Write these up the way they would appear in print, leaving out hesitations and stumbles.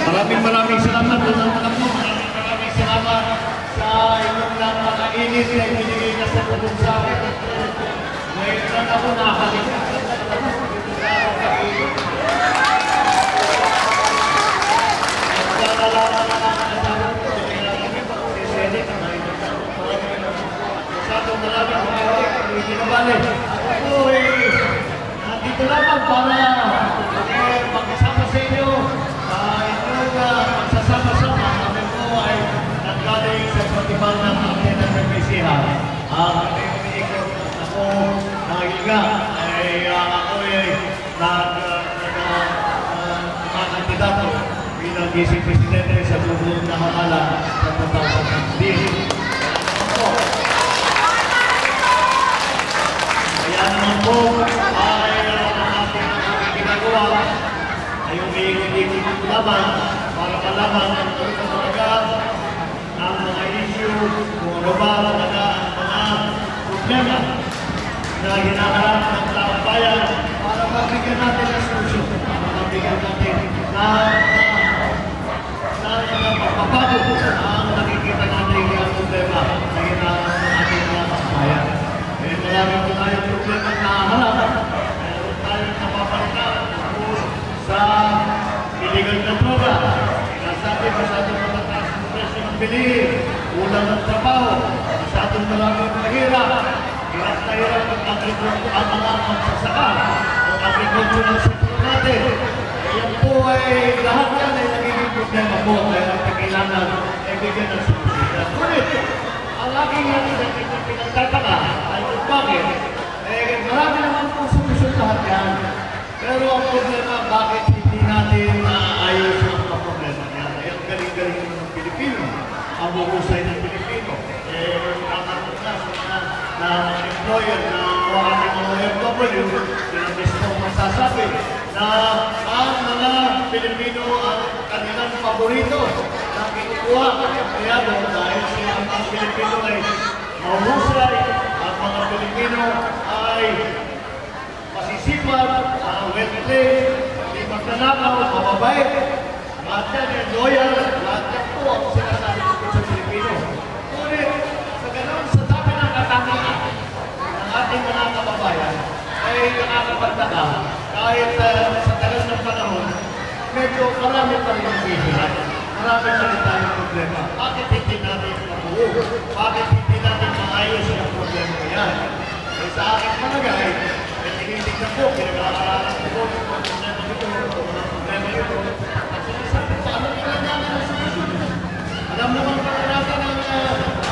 Maraming salamat. Maraming salamat sa inyong napakainit na ibinigay na sa tulong sa akin. Ngayon na ako nakakalik. Nandito lamang para magkasama sa inyo. Magsasama-sama kami po ay nanggaling sa patibang ng atin ng Pagkisihan. Kami umiikot ako nakagiga ay ako ay nagkandidato bilang Vice Presidente sa Lubong na hamalan sa 2015. Kaya naman po ay ating ginagawa ay umiikot-ikot lamang para malaman ang talaga ang mga issue kung ano ba talaga ang mga problema na hinaharap ng taong bayan para mabigyan natin ang solusyon, para mabigyan natin na mga pagpapago ang nakikita natin yung problema na hinaharap ng ating mga bayan. Kaya marami po tayong problema na haharap. Meron tayong napapalitan sa illegal na droga. Sinasabi masyadong matatas ang presyo ng bilihin, ulang ng trabaho, masyadong maraming mahirap, hirap na hirap ang mga magsasaka, ang agricultural sector natin. Yan po ay lahat yan ay nagiging problema po dahil ang kailangan ay bigyan ng solusyon. Ngunit, ang aking pinagtataka ay kung bakit, marami naman po solusyon lahat yan. Pero ang problema, bakit hindi natin naayos ang mga problema niya? Ay ang galing-galing ng Pilipino, ang buhusay ng Pilipino. Nakaroon na employer na ating mga FW, sila mismo masasabi na ang mga Pilipino ang kanilang paborito na kinukuha ang empleyado dahil sila ang Pilipino ay mahusay, ang mga Pilipino ay masisipag, wetly, hindi magnanakaw, mababait, lahat yan ay loyal, lahat yan po ang sinasabi ko sa Pilipino. Ngunit, sa ganun, sa dami ng katangian ng ating mga kababayan, ay nakakapagtaka kahit sa tagal ng panahon, medyo marami pa rin ang bihira, marami pa rin tayong problema. Bakit hindi natin mabuo? Bakit hindi natin maayos yung problema yan? Eh, sa aking palagay, tinitignan po, pinag-aaralan ko po, yung problema nito, walang problema nito. At sinasabi po, ano kailangan natin ang solusyon? Alam naman pa natin ang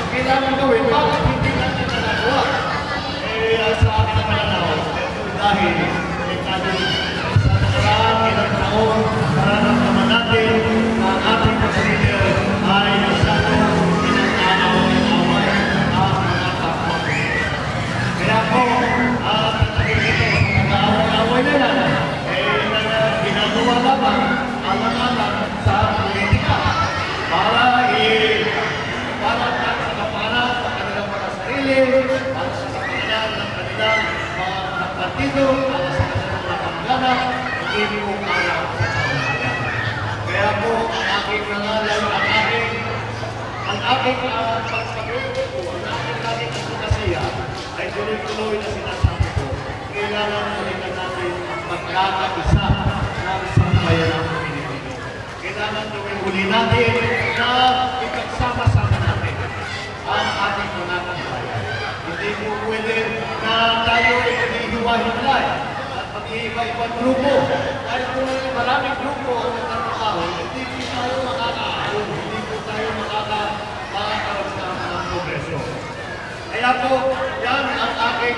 kailangan gawin, bakit hindi natin nalagawa? Sa akin ang pananaw, dahil sa nakaraan, ilang taon, nararamdaman natin ang ating pag-leader ay masyadong pinag-aaway ang mga kapwa. Kaya po, away na yan, ginagawa lamang alang-alang sa politika para sa kapanan sa kanilang mga sarili, para sa kapanan ng kanilang mga partido, para sa kanilang mga pangganak, hindi po kaya sa kapanan. Kaya po, ang aking nangalay, ang aking pagpapagod, ang aking advokasya ay tuloy-tuloy na sinasabi ko. Kailangan ulitin natin ang pagkakaisa ng sambayan ng Pilipino. Kailangan gawin uli natin na ipagsama-sama natin ang ating mga kababayan. Hindi po pwede na tayo ay maghihiwa-hiwalay at mag-iiba-ibang grupo. Dahil kung maraming grupo ang nagtrabaho, hindi po tayo makakaahon, hindi po tayo makakaramdam ng progresyo. Kaya po, yan ang aking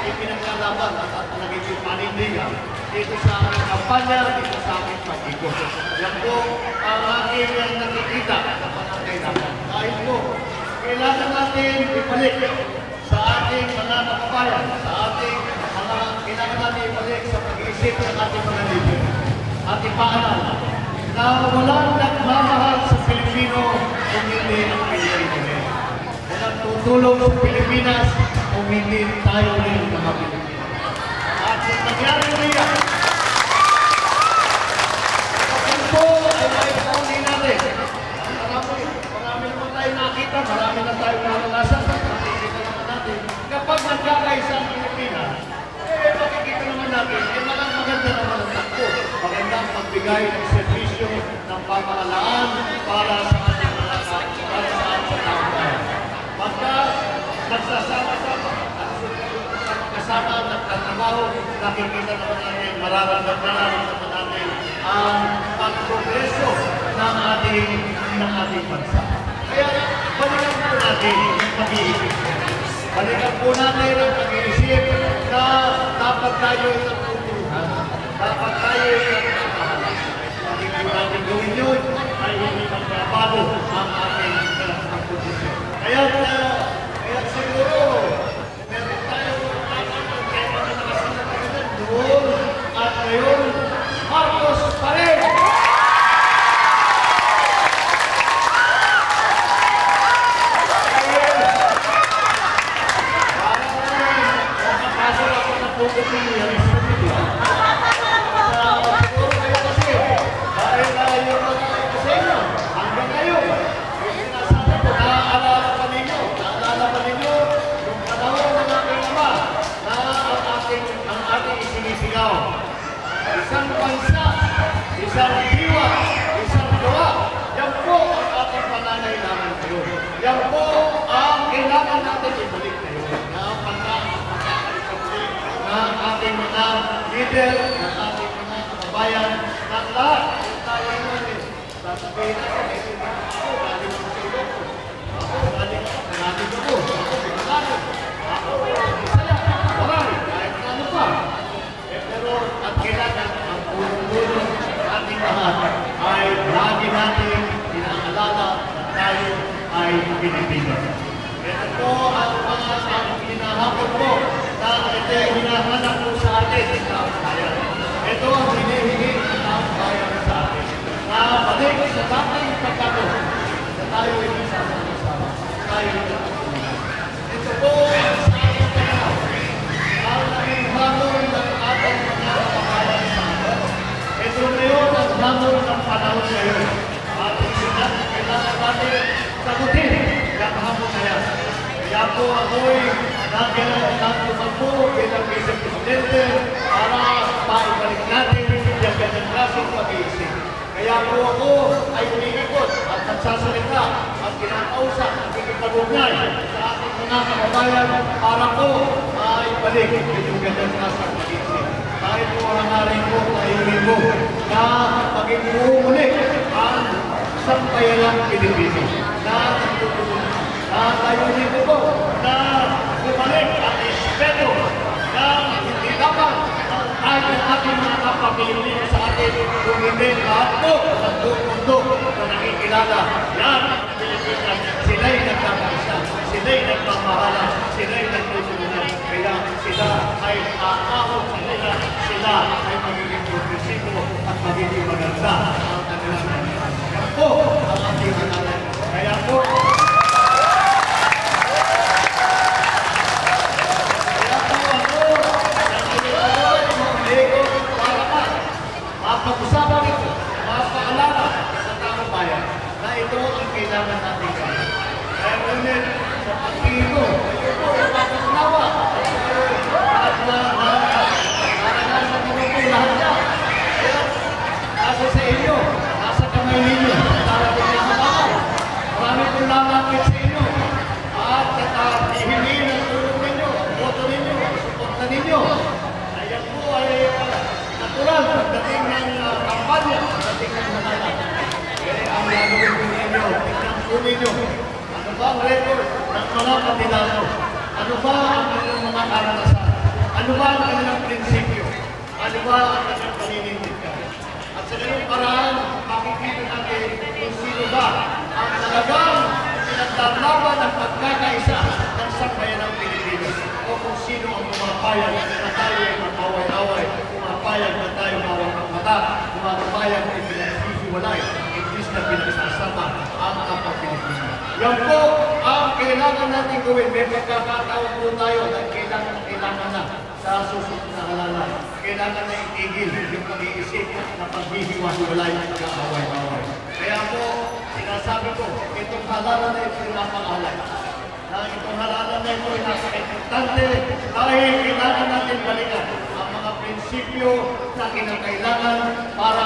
ipinaglalaban at nagiging panindigan dito sa aking kampanya, dito sa aking pag-ikot. Yan po ang aking nakikita sa pangangailangan. Dahil po, kailangan natin ibalik sa ating mga kababayan, sa ating mga kailangan natin ibalik sa pag-iisip ng ating mga leader. At ipaalala na walang nagmamahal sa Pilipino kung hindi ang Pilipino. Walang tutulong sa Pilipinas kung hindi tayo rin mga Pilipino. At nangyari rin yan. magbigay ng serbisyo ng pamahalaan para sa ating mga para sa taong bayan. Pagka nagsasama-sama at kasama nagtatrabaho, nakikita naman natin, mararamdaman natin ang pagprogreso ng ating bansa. Kaya balikan po natin ang pag-iisip. Balikan po natin ang pag-iisip na dapat tayo ng tutulungan, dapat tayo ng pagkahalan. Hindi po natin gawin yun ay hindi magbabago ang ating pagposisyon. Kaya siguro, meron tayo noon at ngayon, Marcos pa rin! Isang bansa, isang diwa, isang gawa. Yan po ang ating pananailangan ngayon. Yan po ang kailangan natin ibalik ngayon. Na ating mga leader, na ating mga kababayan, na lahat ng tayo natin. Sasabihin natin, ako, galing ako sa ilo ko. Ako, galing ako, galing ako. Ako, pinagalan. Ako, masaya. Marami, kahit ano pa. Pero at kailangan ang tulong-tulong ating lahat ay lagi natin inaalala na tayo ay Pilipino. Ito po ang mga hinahapon po na ito hinahanap po sa atin ng taong bayan. Ito ang hinihingi ng taong bayan sa atin. Na balik sa dating pagkakot na tayo ay isasama-sama. Tayo ay isasama-sama. Ito po ang sa ating panahon. Ang naging hamon ng ating mga kababayan sa atin. Ito ngayon ang hamon ng panahon ngayon. At kailangan natin sagutin ang hamon na yan. Kaya po ako'y nagtuman po bilang isang presidente para paibalik natin yung ganyang klaseng pag-iisip. Kaya po ako ay umiikot at nagsasalita at kinakausap at ikipag-ugnay sa ating mga kababayan para po maibalik yung ganyang klaseng pag-iisip. Kahit po hangarin po, nahingin po na maging muli ang sampayalang Pilipino na nagtutulungan. Tayo dito po na bumalik ang respeto na hindi dapat tayo ating mga kapapilipino sa atin kung hindi lahat po ang buong mundo na nakikilala. Yan ang Pilipinas. Sila'y nagkakaisa, sila'y nagmamahala, sila'y nagtutulungan. Kaya sila ay aahon sa nila, sila ay magiging progresibo at magiging maganda ang kanilang. Yan po ang ating hanalan. Kaya po, pag-usapan ito, mapaalala sa taong bayan na ito ang kailangan natin gawin. Kaya ngunit sa pagtingin ko, ito po ang pagkakanawa at naranasan mo po lahat niya. Kaya nasa sa inyo, nasa kamay ninyo, darating na mga marami pong lalapit sa inyo at hihingin ang tulong ninyo, ang boto ninyo, ang suporta ninyo. Ayan po ay natural, pagdating ng kampanya, pagdating ng manala. Kaya ang gagawin ko ninyo, tignan po ninyo, ano ba ang record ng mga kandidato? Ano ba ang kanilang mga karanasan? Ano ba ang kanilang prinsipyo? Ano ba ang kanilang paninindigan? At sa ganung paraan, makikita natin kung sino ba ang talagang pinagdalaban ng pagkakaisa ng sambayan ng Pilipinas o kung sino ang pumapayag na tayo ay mag-away-away, pumapayag na tayo mawag ng mata, pumapayag na pinagsisiwalay, imbis na pinagsasama ang kapag-Pilipinas. Yan po ang kailangan natin gawin. May pagkakataon po tayo na kailangan na sa susunod na halalan. Kailangan na itigil yung pag-iisip na paghihiwa-hiwalay at pag-away-away. Kaya po, sinasabi ko, itong halalan na ito yung napakahalay. Na itong halalan na ito ay napaka-importante dahil kailangan natin balikan ang mga prinsipyo na kinakailangan para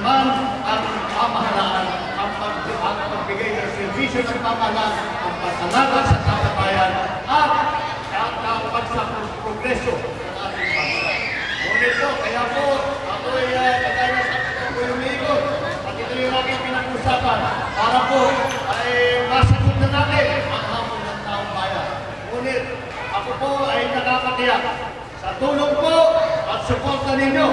naman ang pamahalaan, ang pagbigay ng servisyo ng pamahalaan, ang pag-alaga sa kababayan at dapat sa progreso ng ating bansa. Ngunit po, kaya po, ako'y kagaya sa ako'y umiikot at ito yung aking pinag-usapan para po ay masagot na natin ang hamon ng taong bayan. Ngunit ako po ay nakakatiyak sa tulong po at suporta ninyo.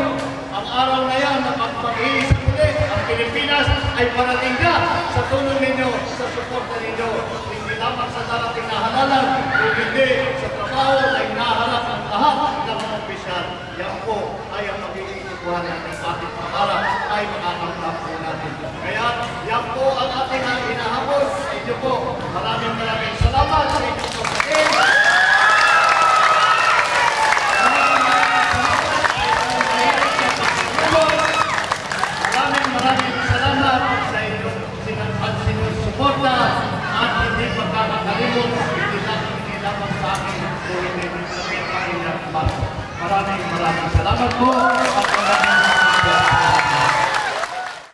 Ang araw na yan na mag-iisip ulit ang Pilipinas ay parating na sa tulong ninyo, sa suporta ninyo. Hindi lamang sa darating na halalan, kung hindi sa trabaho ay naharap ang lahat ng mga opisyal. Yan po ay ang magiging kukuhan natin sa ating pangarap ay makakamtap po natin. Kaya yan po ang ating hinahabol sa inyo po. Maraming salamat sa inyong pagkain. Maraming salamat sa inyong sinusuporta at hindi pagkakakalimot, hindi lamang sa akin, kundi sa mga inyong baso. Maraming salamat po at maraming salamat.